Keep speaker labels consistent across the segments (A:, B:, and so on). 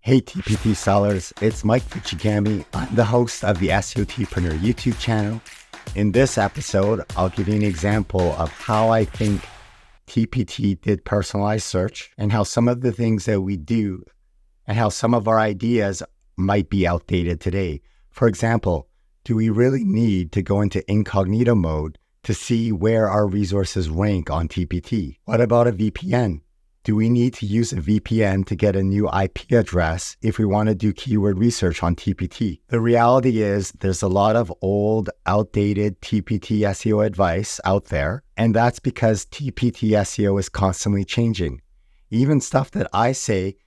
A: Hey TPT sellers, it's Mike Fuchigami. I'm the host of the SEOTpreneur YouTube channel. In this episode, I'll give you an example of how I think TPT did personalized search and how some of the things that we do and how some of our ideas might be outdated today. For example, do we really need to go into incognito mode to see where our resources rank on TPT? What about a VPN? Do we need to use a VPN to get a new IP address if we want to do keyword research on TPT? The reality is there's a lot of old, outdated TPT SEO advice out there, and that's because TPT SEO is constantly changing. Even stuff that I say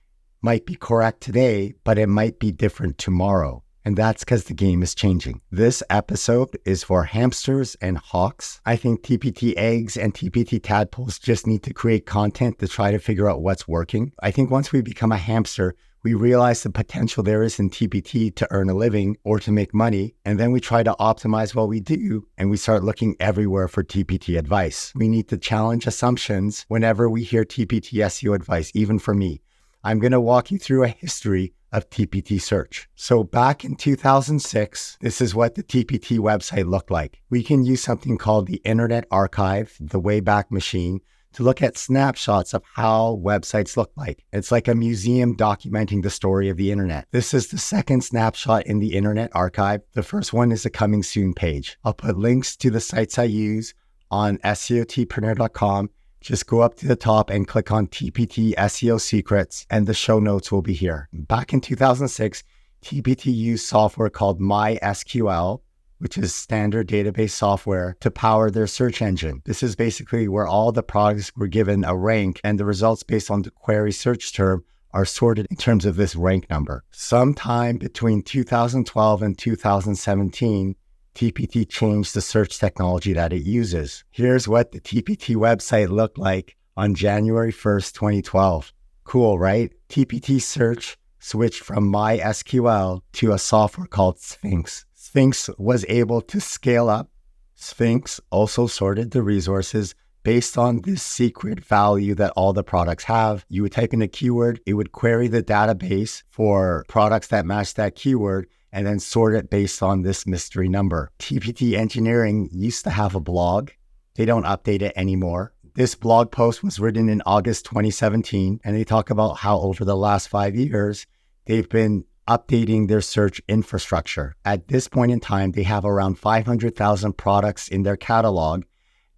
A: might be correct today, but it might be different tomorrow. And that's because the game is changing. This episode is for hamsters and hawks. I think TPT eggs and TPT tadpoles just need to create content to try to figure out what's working. I think once we become a hamster, we realize the potential there is in TPT to earn a living or to make money. And then we try to optimize what we do and we start looking everywhere for TPT advice. We need to challenge assumptions whenever we hear TPT SEO advice, even for me. I'm going to walk you through a history of TPT search. So back in 2006, this is what the TPT website looked like. We can use something called the Internet Archive, the Wayback Machine, to look at snapshots of how websites look like. It's like a museum documenting the story of the internet. This is the second snapshot in the Internet Archive. The first one is a coming soon page. I'll put links to the sites I use on SEOTpreneur.com. Just go up to the top and click on TPT SEO Secrets and the show notes will be here. Back in 2006, TPT used software called MySQL, which is standard database software, to power their search engine. This is basically where all the products were given a rank and the results based on the query search term are sorted in terms of this rank number. Sometime between 2012 and 2017, TPT changed the search technology that it uses. Here's what the TPT website looked like on January 1st, 2012. Cool, right? TPT search switched from MySQL to a software called Sphinx. Sphinx was able to scale up. Sphinx also sorted the resources based on this secret value that all the products have. You would type in a keyword, it would query the database for products that match that keyword, and then sort it based on this mystery number. TPT Engineering used to have a blog. They don't update it anymore. This blog post was written in August 2017, and they talk about how over the last 5 years, they've been updating their search infrastructure. At this point in time, they have around 500,000 products in their catalog,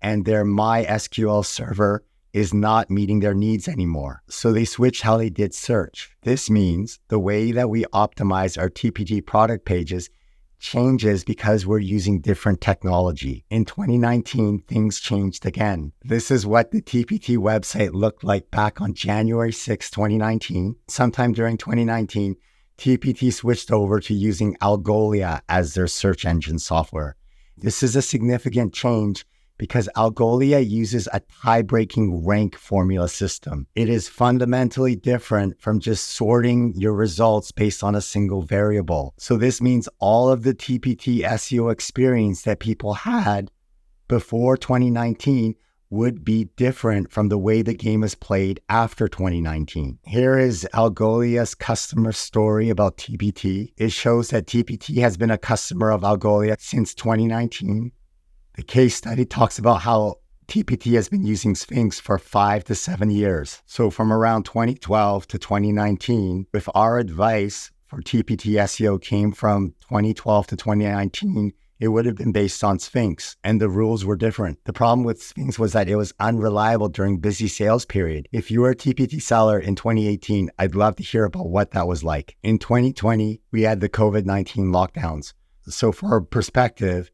A: and their MySQL server is not meeting their needs anymore. So they switched how they did search. This means the way that we optimize our TPT product pages changes because we're using different technology. In 2019, things changed again. This is what the TPT website looked like back on January 6, 2019. Sometime during 2019, TPT switched over to using Algolia as their search engine software. This is a significant change because Algolia uses a tie-breaking rank formula system. It is fundamentally different from just sorting your results based on a single variable. So this means all of the TPT SEO experience that people had before 2019 would be different from the way the game is played after 2019. Here is Algolia's customer story about TPT. It shows that TPT has been a customer of Algolia since 2019. The case study talks about how TPT has been using Sphinx for 5 to 7 years. So from around 2012 to 2019, if our advice for TPT SEO came from 2012 to 2019, it would have been based on Sphinx, and the rules were different. The problem with Sphinx was that it was unreliable during busy sales period. If you were a TPT seller in 2018, I'd love to hear about what that was like. In 2020, we had the COVID-19 lockdowns. So for perspective,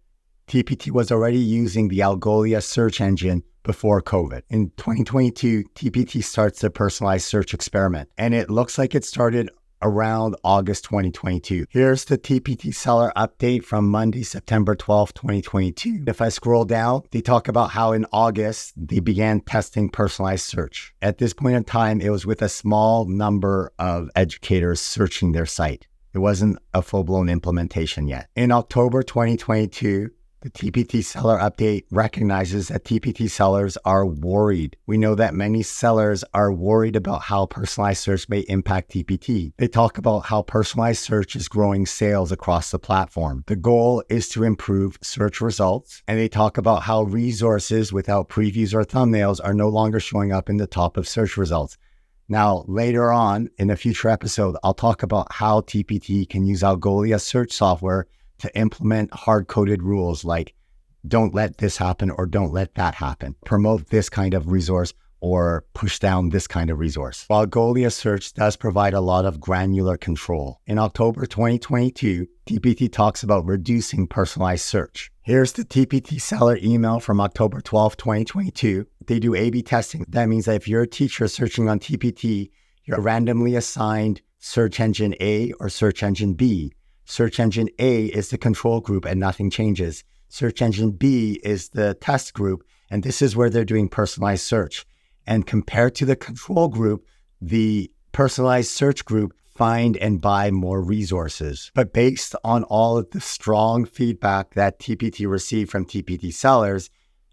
A: TPT was already using the Algolia search engine before COVID. In 2022, TPT starts the personalized search experiment, and it looks like it started around August 2022. Here's the TPT seller update from Monday, September 12, 2022. If I scroll down, they talk about how in August, they began testing personalized search. At this point in time, it was with a small number of educators searching their site. It wasn't a full-blown implementation yet. In October 2022, The TPT seller update recognizes that TPT sellers are worried. We know that many sellers are worried about how personalized search may impact TPT. They talk about how personalized search is growing sales across the platform. The goal is to improve search results, and they talk about how resources without previews or thumbnails are no longer showing up in the top of search results. Now, later on in a future episode, I'll talk about how TPT can use Algolia search software to implement hard-coded rules like don't let this happen or don't let that happen, promote this kind of resource or push down this kind of resource. While Algolia search does provide a lot of granular control. In October 2022, TPT talks about reducing personalized search. Here's the TPT seller email from October 12, 2022. They do A/B testing. That means that if you're a teacher searching on TPT, you're randomly assigned search engine A or search engine B. Search engine A is the control group and nothing changes. Search engine B is the test group, and this is where they're doing personalized search. And compared to the control group, the personalized search group find and buy more resources. But based on all of the strong feedback that TPT received from TPT sellers,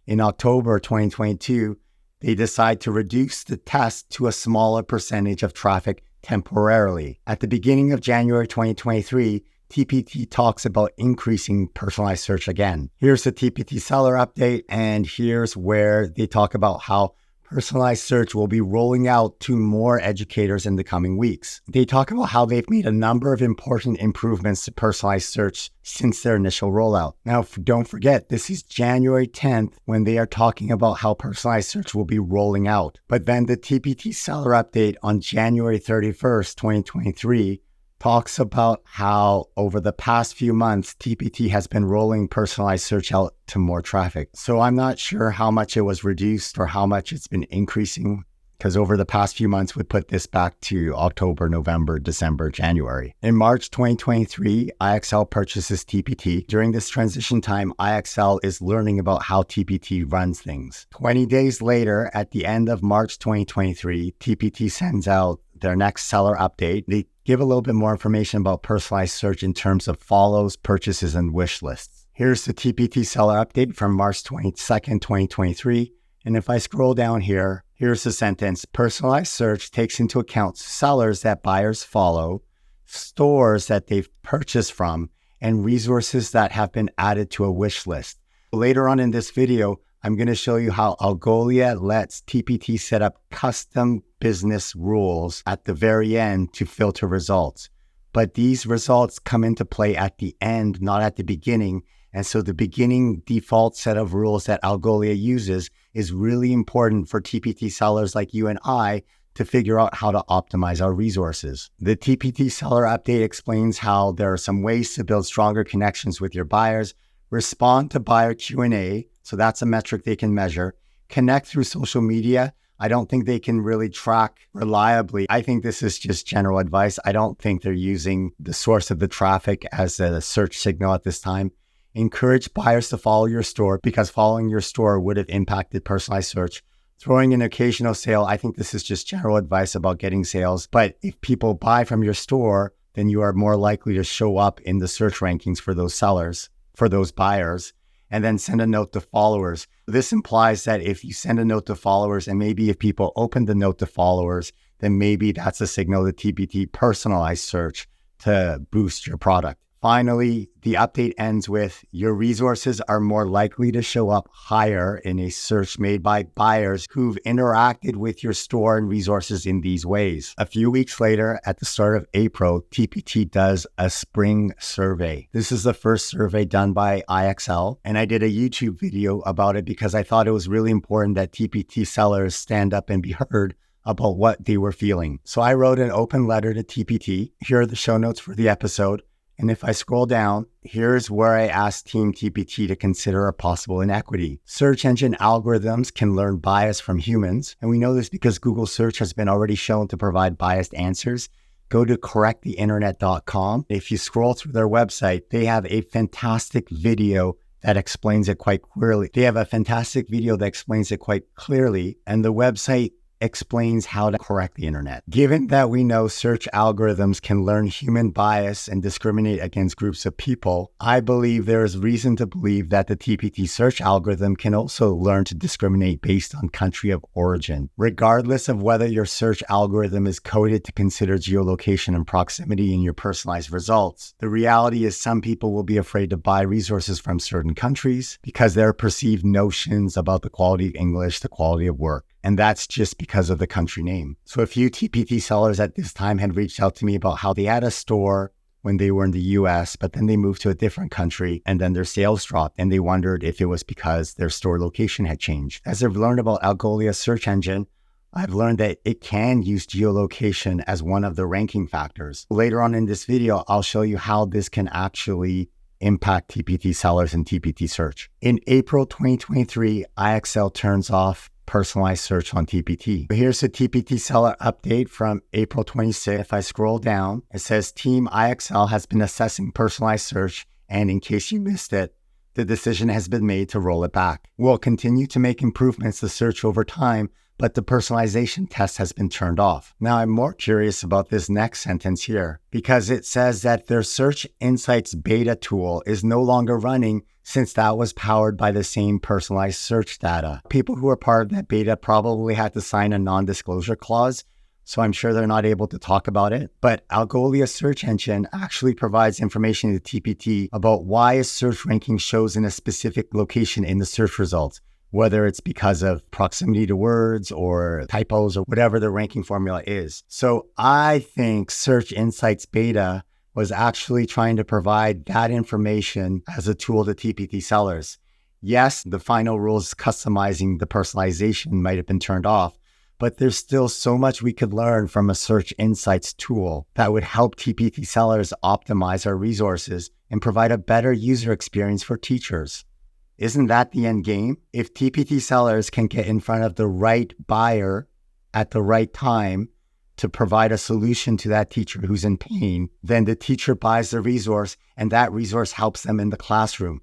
A: in October 2022, they decide to reduce the test to a smaller percentage of traffic temporarily. At the beginning of January 2023, TPT talks about increasing personalized search again. Here's the TPT seller update, and here's where they talk about how personalized search will be rolling out to more educators in the coming weeks. They talk about how they've made a number of important improvements to personalized search since their initial rollout. Now, don't forget, this is January 10th when they are talking about how personalized search will be rolling out. But then the TPT seller update on January 31st, 2023, talks about how over the past few months, TPT has been rolling personalized search out to more traffic. So I'm not sure how much it was reduced or how much it's been increasing, because over the past few months, we put this back to October, November, December, January. In March 2023, IXL purchases TPT. During this transition time, IXL is learning about how TPT runs things. 20 days later, at the end of March 2023, TPT sends out their next seller update. They give a little bit more information about personalized search in terms of follows, purchases, and wish lists. Here's the TPT seller update from March 22nd, 2023. And if I scroll down here, here's the sentence. Personalized search takes into account sellers that buyers follow, stores that they've purchased from, and resources that have been added to a wish list. Later on in this video, I'm going to show you how Algolia lets TPT set up custom business rules at the very end to filter results. But these results come into play at the end, not at the beginning. And so the beginning default set of rules that Algolia uses is really important for TPT sellers like you and I to figure out how to optimize our resources. The TPT seller update explains how there are some ways to build stronger connections with your buyers, respond to buyer Q&A, so that's a metric they can measure, connect through social media. I don't think they can really track reliably. I think this is just general advice. I don't think they're using the source of the traffic as a search signal at this time. Encourage buyers to follow your store because following your store would have impacted personalized search. Throwing an occasional sale, I think this is just general advice about getting sales. But if people buy from your store, then you are more likely to show up in the search rankings for those sellers, for those buyers. And then send a note to followers. This implies that if you send a note to followers and maybe if people open the note to followers, then maybe that's a signal to TPT personalized search to boost your product. Finally, the update ends with your resources are more likely to show up higher in a search made by buyers who've interacted with your store and resources in these ways. A few weeks later, at the start of April, TPT does a spring survey. This is the first survey done by IXL, and I did a YouTube video about it because I thought it was really important that TPT sellers stand up and be heard about what they were feeling. So I wrote an open letter to TPT. Here are the show notes for the episode. And if I scroll down, here's where I asked Team TPT to consider a possible inequity. Search engine algorithms can learn bias from humans. And we know this because Google search has been already shown to provide biased answers. Go to correcttheinternet.com. If you scroll through their website, they have a fantastic video that explains it quite clearly. And the website explains how to correct the internet. Given that we know search algorithms can learn human bias and discriminate against groups of people, I believe there is reason to believe that the TPT search algorithm can also learn to discriminate based on country of origin. Regardless of whether your search algorithm is coded to consider geolocation and proximity in your personalized results, the reality is some people will be afraid to buy resources from certain countries because there are perceived notions about the quality of English, the quality of work. And that's just because of the country name. So a few TPT sellers at this time had reached out to me about how they had a store when they were in the US, but then they moved to a different country and then their sales dropped and they wondered if it was because their store location had changed. As I've learned about Algolia's search engine, I've learned that it can use geolocation as one of the ranking factors. Later on in this video, I'll show you how this can actually impact TPT sellers and TPT search. In April 2023, IXL turns off personalized search on TPT. Here's a TPT seller update from April 26th. If I scroll down, it says Team IXL has been assessing personalized search, and in case you missed it, the decision has been made to roll it back. We'll continue to make improvements to search over time, but the personalization test has been turned off. Now, I'm more curious about this next sentence here because it says that their Search Insights beta tool is no longer running since that was powered by the same personalized search data. People who are part of that beta probably had to sign a non-disclosure clause, so I'm sure they're not able to talk about it. But Algolia's search engine actually provides information to TPT about why a search ranking shows in a specific location in the search results, whether it's because of proximity to words or typos or whatever the ranking formula is. So I think Search Insights Beta was actually trying to provide that information as a tool to TPT sellers. Yes, the final rules customizing the personalization might have been turned off, but there's still so much we could learn from a Search Insights tool that would help TPT sellers optimize our resources and provide a better user experience for teachers. Isn't that the end game? If TPT sellers can get in front of the right buyer at the right time to provide a solution to that teacher who's in pain, then the teacher buys the resource and that resource helps them in the classroom.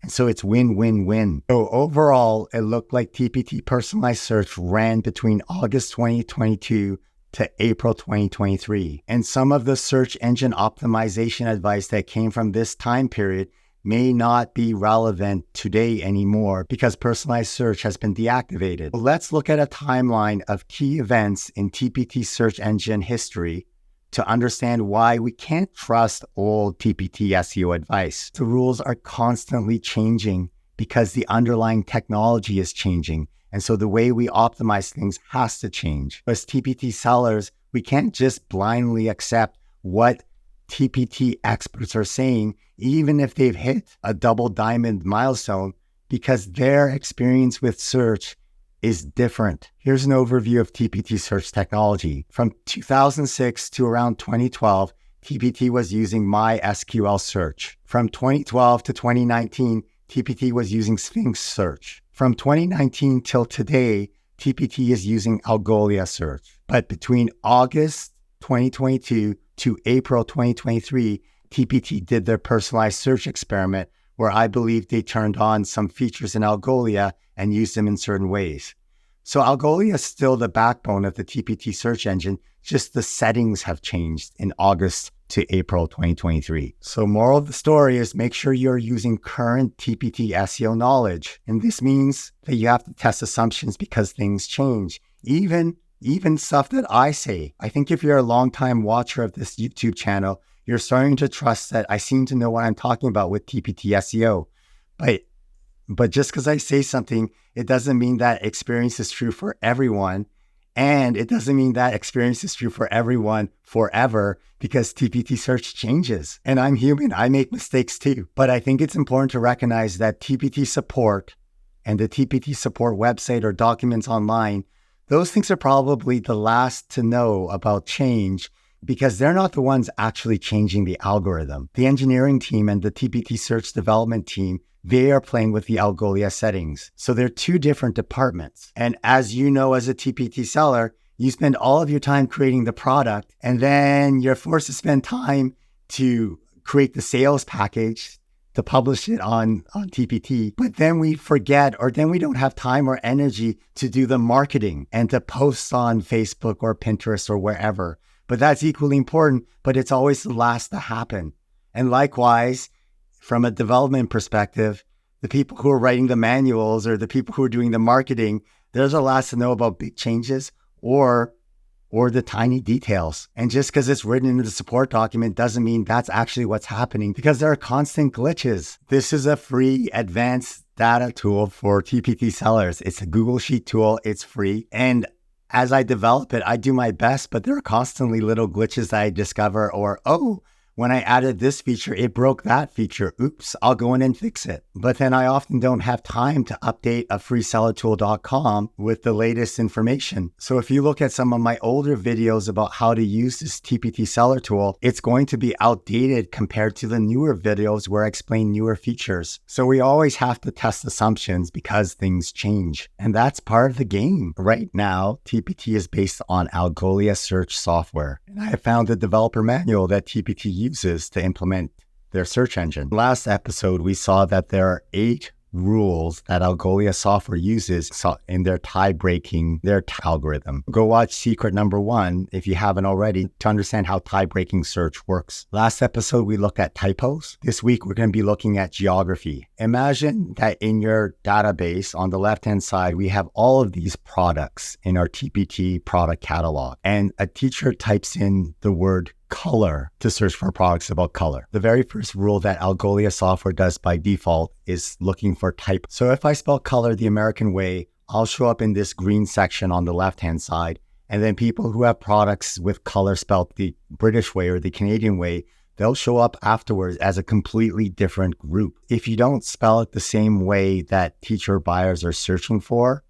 A: And so it's win-win-win. So overall, it looked like TPT personalized search ran between August 2022 to April 2023. And some of the search engine optimization advice that came from this time period may not be relevant today anymore because personalized search has been deactivated. Let's look at a timeline of key events in TPT search engine history to understand why we can't trust old TPT SEO advice. The rules are constantly changing because the underlying technology is changing. And so the way we optimize things has to change. As TPT sellers, we can't just blindly accept what TPT experts are saying, even if they've hit a double diamond milestone, because their experience with search is different. Here's an overview of TPT search technology. From 2006 to around 2012, TPT was using MySQL search. From 2012 to 2019, TPT was using Sphinx search. From 2019 till today, TPT is using Algolia search. But between August 2022 to April 2023, TPT did their personalized search experiment where I believe they turned on some features in Algolia and used them in certain ways. So Algolia is still the backbone of the TPT search engine, just the settings have changed in August to April 2023. So moral of the story is make sure you're using current TPT SEO knowledge. And this means that you have to test assumptions because things change. Even stuff that I say. I think if you're a longtime watcher of this YouTube channel, you're starting to trust that I seem to know what I'm talking about with TPT SEO. But just because I say something, it doesn't mean that experience is true for everyone. And it doesn't mean that experience is true for everyone forever because TPT search changes. And I'm human, I make mistakes too. But I think it's important to recognize that TPT support and the TPT support website or documents online, those things are probably the last to know about change because they're not the ones actually changing the algorithm. The engineering team and the TPT search development team, they are playing with the Algolia settings. So they're two different departments. And as you know, as a TPT seller, you spend all of your time creating the product and then you're forced to spend time to create the sales package to publish it on TPT. But then we forget, or then we don't have time or energy to do the marketing and to post on Facebook or Pinterest or wherever. But that's equally important, but it's always the last to happen. And likewise, from a development perspective, the people who are writing the manuals or the people who are doing the marketing, they're the last to know about big changes or the tiny details. And just because it's written in the support document doesn't mean that's actually what's happening, because there are constant glitches. This is a free advanced data tool for TPT sellers. It's a Google Sheet tool. It's free. And as I develop it, I do my best, but there are constantly little glitches that I discover, or, oh, when I added this feature, it broke that feature. Oops, I'll go in and fix it. But then I often don't have time to update a freesellertool.com with the latest information. So if you look at some of my older videos about how to use this TPT seller tool, it's going to be outdated compared to the newer videos where I explain newer features. So we always have to test assumptions because things change. And that's part of the game. Right now, TPT is based on Algolia search software. And I have found a developer manual that TPT uses to implement their search engine. Last episode, we saw that there are 8 rules that Algolia software uses in their tie-breaking, their algorithm. Go watch secret number 1 if you haven't already to understand how tie-breaking search works. Last episode, we looked at typos. This week, we're going to be looking at geography. Imagine that in your database on the left-hand side, we have all of these products in our TPT product catalog. And a teacher types in the word color to search for products about color. The very first rule that Algolia software does by default is looking for type. So if I spell color the American way, I'll show up in this green section on the left-hand side. And then people who have products with color spelled the British way or the Canadian way, they'll show up afterwards as a completely different group. If you don't spell it the same way that teacher buyers are searching for,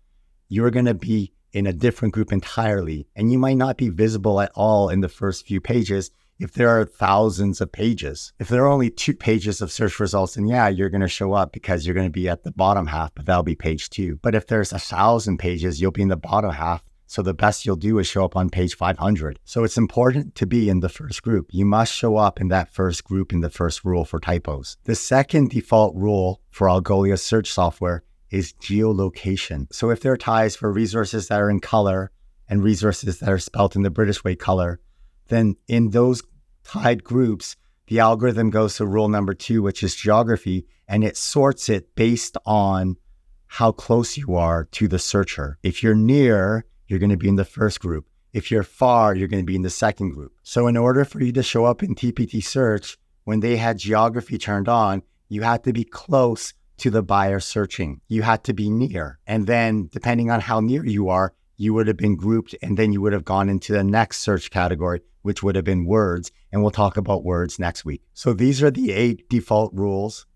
A: you're going to be in a different group entirely. And you might not be visible at all in the first few pages if there are thousands of pages. If there are only 2 pages of search results, then yeah, you're going to show up because you're going to be at the bottom half, but that'll be page 2. But if there's 1,000 pages, you'll be in the bottom half. So the best you'll do is show up on page 500. So it's important to be in the first group. You must show up in that first group in the first rule for typos. The second default rule for Algolia search software is geolocation. So if there are ties for resources that are in color and resources that are spelt in the British way color, then in those tied groups, the algorithm goes to rule number 2, which is geography, and it sorts it based on how close you are to the searcher. If you're near, you're going to be in the first group. If you're far, you're going to be in the second group. So in order for you to show up in TPT search, when they had geography turned on, you had to be close to the buyer searching. You had to be near. And then depending on how near you are, you would have been grouped, and then you would have gone into the next search category, which would have been words. And we'll talk about words next week. So these are the 8 default rules.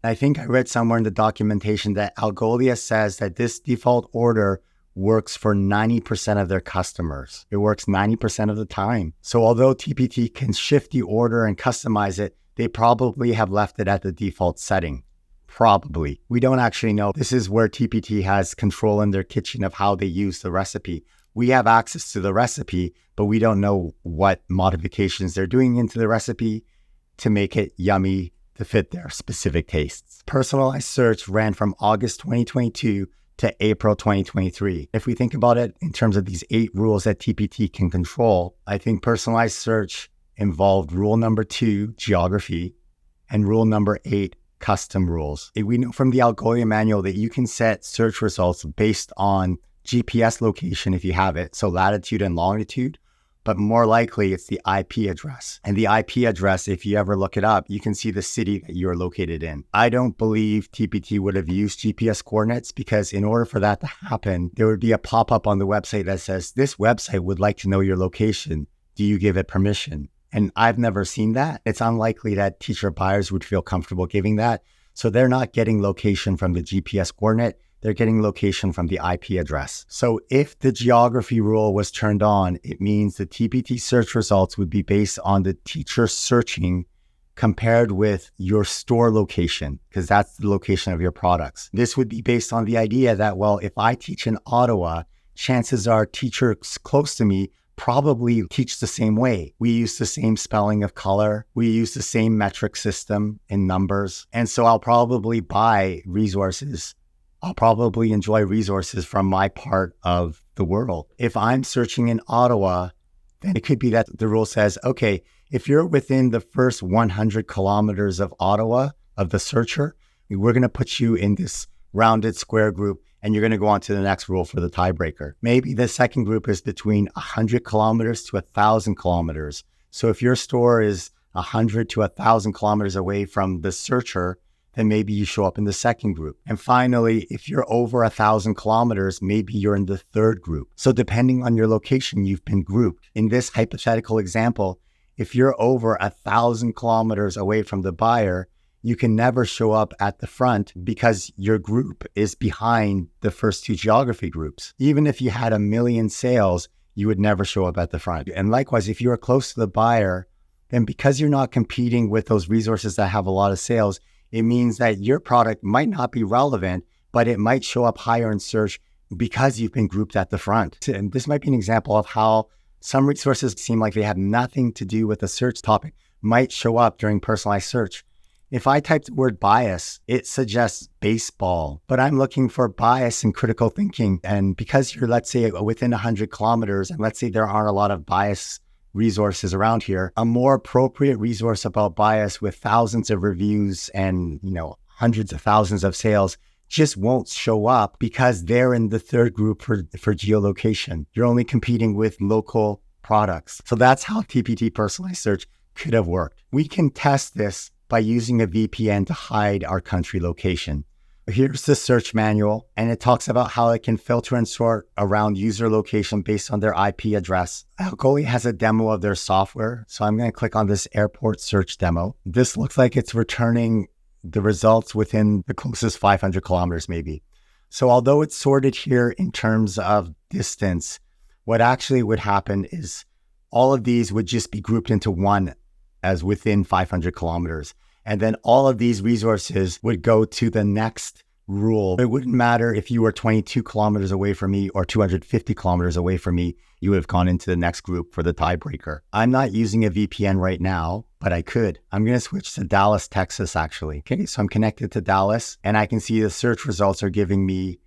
A: I think I read somewhere in the documentation that Algolia says that this default order works for 90% of their customers. It works 90% of the time. So although TPT can shift the order and customize it, they probably have left it at the default setting. Probably. We don't actually know. This is where TPT has control in their kitchen of how they use the recipe. We have access to the recipe, but we don't know what modifications they're doing into the recipe to make it yummy to fit their specific tastes. Personalized search ran from August 2022 to April 2023. If we think about it in terms of these 8 rules that TPT can control, I think personalized search involved rule number 2, geography, and rule number 8, custom rules. We know from the Algolia manual that you can set search results based on GPS location if you have it, so latitude and longitude, but more likely it's the IP address. And the IP address, if you ever look it up, you can see the city that you're located in. I don't believe TPT would have used GPS coordinates, because in order for that to happen, there would be a pop-up on the website that says, this website would like to know your location. Do you give it permission? And I've never seen that. It's unlikely that teacher buyers would feel comfortable giving that. So they're not getting location from the GPS coordinate. They're getting location from the IP address. So if the geography rule was turned on, it means the TPT search results would be based on the teacher searching compared with your store location, because that's the location of your products. This would be based on the idea that, well, if I teach in Ottawa, chances are teachers close to me probably teach the same way. We use the same spelling of color. We use the same metric system in numbers. And so I'll probably buy resources. I'll probably enjoy resources from my part of the world. If I'm searching in Ottawa, then it could be that the rule says, okay, if you're within the first 100 kilometers of Ottawa, of the searcher, we're going to put you in this rounded square group, and you're going to go on to the next rule for the tiebreaker. Maybe the second group is between 100 kilometers to 1,000 kilometers. So if your store is 100 to 1,000 kilometers away from the searcher, then maybe you show up in the second group. And finally, if you're over 1,000 kilometers, maybe you're in the third group. So depending on your location, you've been grouped. In this hypothetical example, if you're over 1,000 kilometers away from the buyer, you can never show up at the front because your group is behind the first two geography groups. Even if you had 1 million sales, you would never show up at the front. And likewise, if you are close to the buyer, then because you're not competing with those resources that have a lot of sales, it means that your product might not be relevant, but it might show up higher in search because you've been grouped at the front. And this might be an example of how some resources seem like they have nothing to do with the search topic might show up during personalized search. If I type the word bias, it suggests baseball, but I'm looking for bias and critical thinking. And because you're, let's say, within 100 kilometers, and let's say there aren't a lot of bias resources around here, a more appropriate resource about bias with thousands of reviews and, hundreds of thousands of sales just won't show up because they're in the third group for geolocation. You're only competing with local products. So that's how TPT personalized search could have worked. We can test this by using a VPN to hide our country location. Here's the search manual, and it talks about how it can filter and sort around user location based on their IP address. Algolia has a demo of their software, so I'm going to click on this airport search demo. This looks like it's returning the results within the closest 500 kilometers maybe. So although it's sorted here in terms of distance, what actually would happen is all of these would just be grouped into one as within 500 kilometers. And then all of these resources would go to the next rule. It wouldn't matter if you were 22 kilometers away from me or 250 kilometers away from me, you would have gone into the next group for the tiebreaker. I'm not using a VPN right now, but I could. I'm going to switch to Dallas, Texas, actually. Okay, so I'm connected to Dallas, and I can see the search results are giving me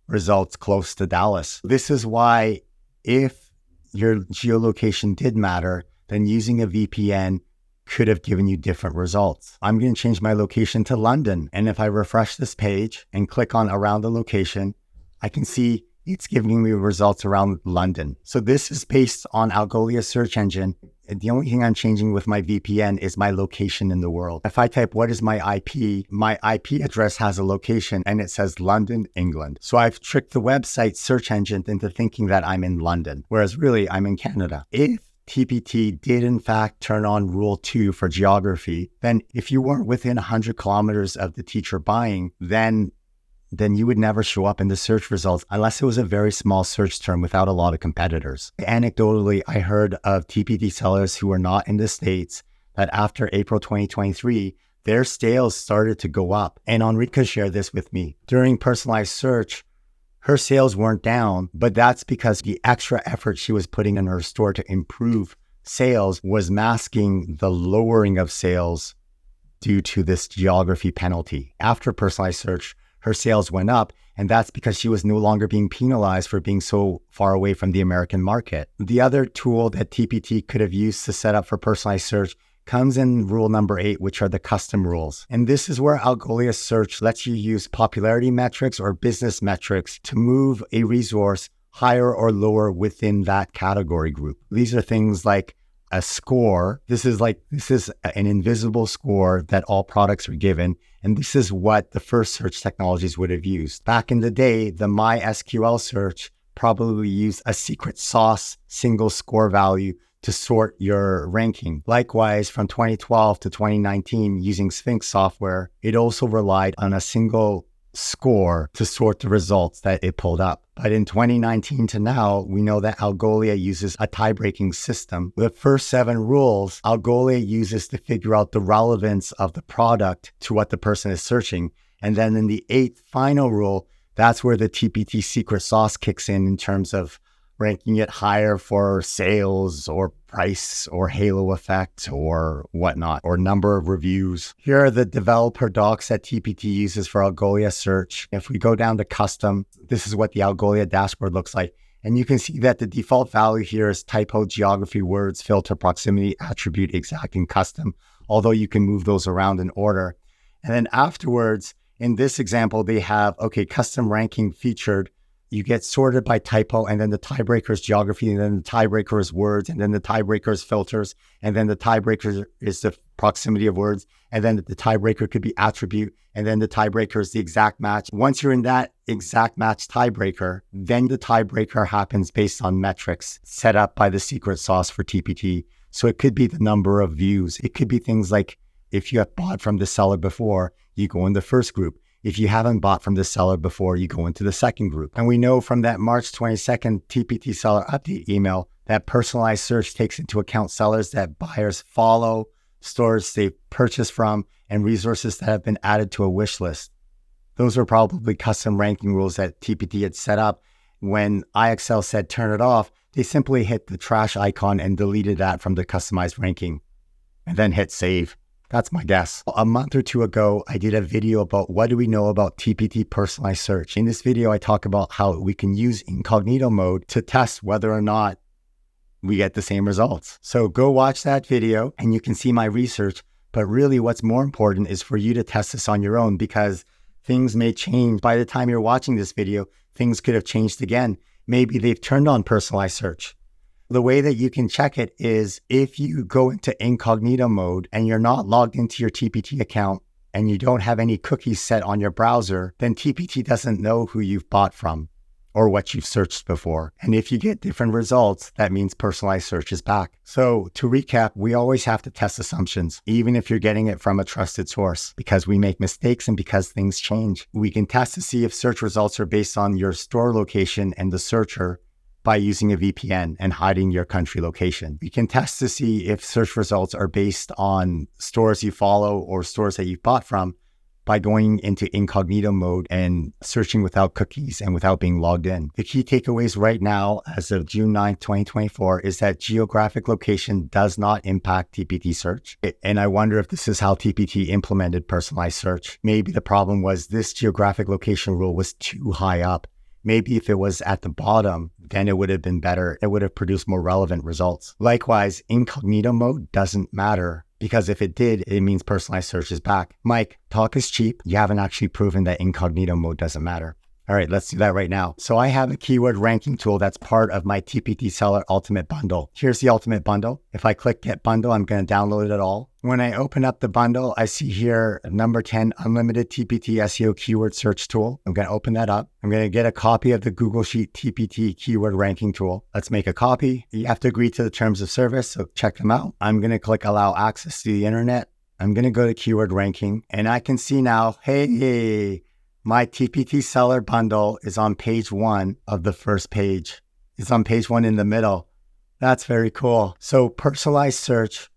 A: results close to Dallas. This is why if your geolocation did matter, then using a VPN could have given you different results. I'm going to change my location to London. And if I refresh this page and click on around the location, I can see it's giving me results around London. So this is based on Algolia's search engine. The only thing I'm changing with my VPN is my location in the world. If I type, what is my IP address has a location and it says London, England. So I've tricked the website search engine into thinking that I'm in London, whereas really I'm in Canada. If TPT did in fact turn on rule 2 for geography, then if you weren't within 100 kilometers of the teacher buying, then you would never show up in the search results unless it was a very small search term without a lot of competitors. Anecdotally, I heard of TPT sellers who were not in the States that after April 2023, their sales started to go up. And Enrica shared this with me. During personalized search, her sales weren't down, but that's because the extra effort she was putting in her store to improve sales was masking the lowering of sales due to this geography penalty. After personalized search, her sales went up, and that's because she was no longer being penalized for being so far away from the American market. The other tool that TPT could have used to set up for personalized search comes in rule number 8, which are the custom rules. And this is where Algolia Search lets you use popularity metrics or business metrics to move a resource higher or lower within that category group. These are things like a score. This is an invisible score that all products are given. And this is what the first search technologies would have used. Back in the day, the MySQL search probably used a secret sauce single score value to sort your ranking. Likewise, from 2012 to 2019, using Sphinx software, it also relied on a single score to sort the results that it pulled up. But in 2019 to now, we know that Algolia uses a tie-breaking system. The first 7 rules, Algolia uses to figure out the relevance of the product to what the person is searching. And then in the 8th final rule, that's where the TPT secret sauce kicks in terms of ranking it higher for sales or price or halo effect or whatnot, or number of reviews. Here are the developer docs that TPT uses for Algolia search. If we go down to custom, this is what the Algolia dashboard looks like. And you can see that the default value here is typo, geography, words, filter, proximity, attribute, exact, and custom, although you can move those around in order. And then afterwards, in this example, they have, okay, custom ranking featured. You get sorted by typo, and then the tiebreaker is geography, and then the tiebreaker is words, and then the tiebreaker is filters, and then the tiebreaker is the proximity of words, and then the tiebreaker could be attribute, and then the tiebreaker is the exact match. Once you're in that exact match tiebreaker, then the tiebreaker happens based on metrics set up by the secret sauce for TPT. So it could be the number of views. It could be things like if you have bought from the seller before, you go in the first group. If you haven't bought from the seller before, you go into the second group. And we know from that March 22nd TPT seller update email that personalized search takes into account sellers that buyers follow, stores they've purchased from, and resources that have been added to a wish list. Those were probably custom ranking rules that TPT had set up. When IXL said turn it off, they simply hit the trash icon and deleted that from the customized ranking and then hit save. That's my guess. A month or two ago, I did a video about what do we know about TPT personalized search. In this video, I talk about how we can use incognito mode to test whether or not we get the same results. So go watch that video and you can see my research. But really what's more important is for you to test this on your own, because things may change. By the time you're watching this video, things could have changed again. Maybe they've turned on personalized search. The way that you can check it is if you go into incognito mode and you're not logged into your TPT account and you don't have any cookies set on your browser, then TPT doesn't know who you've bought from or what you've searched before. And if you get different results, that means personalized search is back. So to recap, we always have to test assumptions, even if you're getting it from a trusted source, because we make mistakes and because things change. We can test to see if search results are based on your store location and the searcher by using a VPN and hiding your country location. We can test to see if search results are based on stores you follow or stores that you've bought from by going into incognito mode and searching without cookies and without being logged in. The key takeaways right now, as of June 9th, 2024, is that geographic location does not impact TPT search. And I wonder if this is how TPT implemented personalized search. Maybe the problem was this geographic location rule was too high up. Maybe if it was at the bottom, then it would have been better. It would have produced more relevant results. Likewise, incognito mode doesn't matter, because if it did, it means personalized search is back. Mike, talk is cheap. You haven't actually proven that incognito mode doesn't matter. All right, let's do that right now. So I have a keyword ranking tool that's part of my TPT Seller Ultimate Bundle. Here's the Ultimate Bundle. If I click Get Bundle, I'm going to download it all. When I open up the bundle, I see here number 10, Unlimited TPT SEO Keyword Search Tool. I'm going to open that up. I'm going to get a copy of the Google Sheet TPT Keyword Ranking Tool. Let's make a copy. You have to agree to the terms of service, so check them out. I'm going to click Allow Access to the Internet. I'm going to go to Keyword Ranking, and I can see now, hey, my TPT Seller Bundle is on page 1 of the first page. It's on page 1 in the middle. That's very cool. So personalized search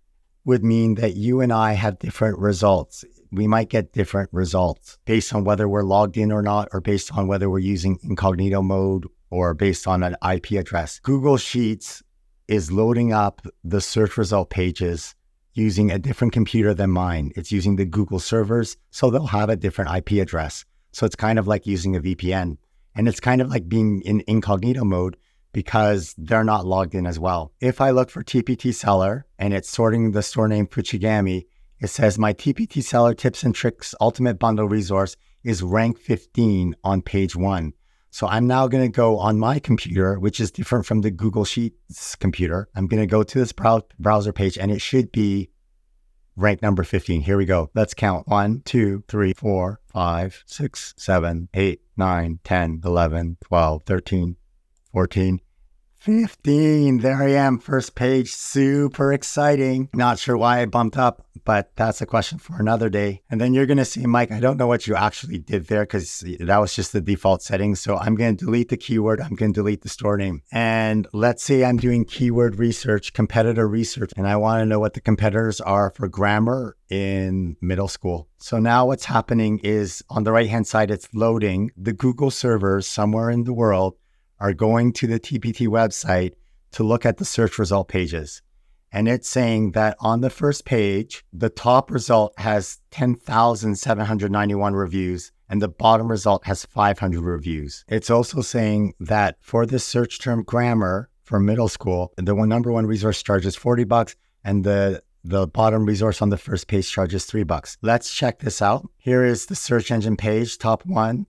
A: would mean that you and I have different results. We might get different results based on whether we're logged in or not, or based on whether we're using incognito mode, or based on an IP address. Google Sheets is loading up the search result pages using a different computer than mine. It's using the Google servers, so they'll have a different IP address. So it's kind of like using a VPN. And it's kind of like being in incognito mode because they're not logged in as well. If I look for TPT Seller and it's sorting the store name Fuchigami, it says my TPT Seller Tips and Tricks Ultimate Bundle resource is rank 15 on page 1. So I'm now going to go on my computer, which is different from the Google Sheets computer. I'm going to go to this browser page and it should be rank number 15. Here we go. Let's count. 1, 2, 3, 4, 5, 6, 7, 8, 9, 10, 11, 12, 13, 14, 15. There I am. First page. Super exciting. Not sure why I bumped up, but that's a question for another day. And then you're going to say, Mike, I don't know what you actually did there because that was just the default settings. So I'm going to delete the keyword. I'm going to delete the store name. And let's say I'm doing keyword research, competitor research, and I want to know what the competitors are for grammar in middle school. So now what's happening is on the right-hand side, it's loading. The Google servers somewhere in the world are going to the TPT website to look at the search result pages. And it's saying that on the first page, the top result has 10,791 reviews and the bottom result has 500 reviews. It's also saying that for this search term grammar for middle school, the number one resource charges $40 and the bottom resource on the first page charges $3. Let's check this out. Here is the search engine page, top one.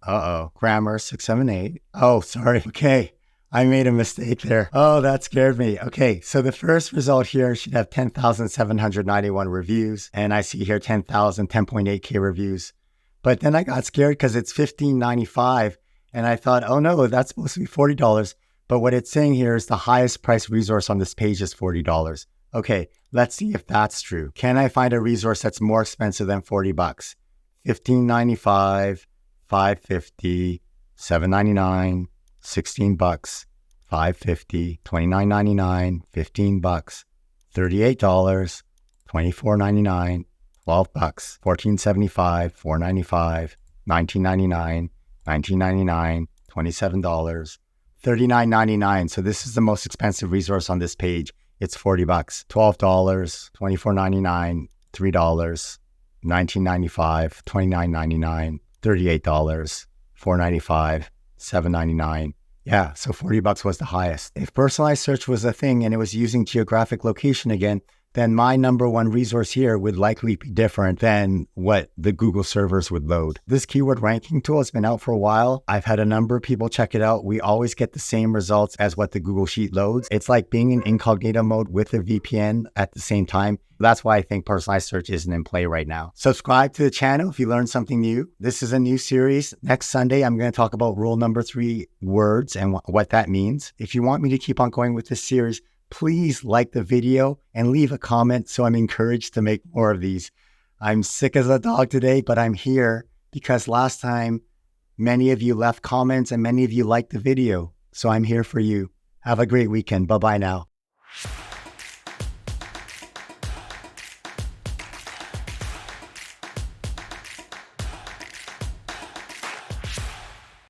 A: Grammar 678. Oh, sorry. Okay. I made a mistake there. Oh, that scared me. Okay, so the first result here should have 10,791 reviews. And I see here 10.8K reviews. But then I got scared because it's $15.95. And I thought, oh no, that's supposed to be $40. But what it's saying here is the highest price resource on this page is $40. Okay, let's see if that's true. Can I find a resource that's more expensive than $40? $15.95, $5.50, $7.99, $16, $5.50, $29.99, $15, $38, $24.99, $12, $14.75, $4.95, $19.99, $19.99, $27, $39.99. So this is the most expensive resource on this page. It's $40, $12, $24.99, $3, $19.95, $29.99, $38, $4.95, $7.99. Yeah, so $40 was the highest. If personalized search was a thing and it was using geographic location again, then my number one resource here would likely be different than what the Google servers would load. This keyword ranking tool has been out for a while. I've had a number of people check it out. We always get the same results as what the Google Sheet loads. It's like being in incognito mode with a VPN at the same time. That's why I think personalized search isn't in play right now. Subscribe to the channel if you learned something new. This is a new series. Next Sunday, I'm going to talk about rule number 3 words and what that means. If you want me to keep on going with this series, please like the video and leave a comment so I'm encouraged to make more of these. I'm sick as a dog today, but I'm here because last time many of you left comments and many of you liked the video. So I'm here for you. Have a great weekend. Bye-bye now.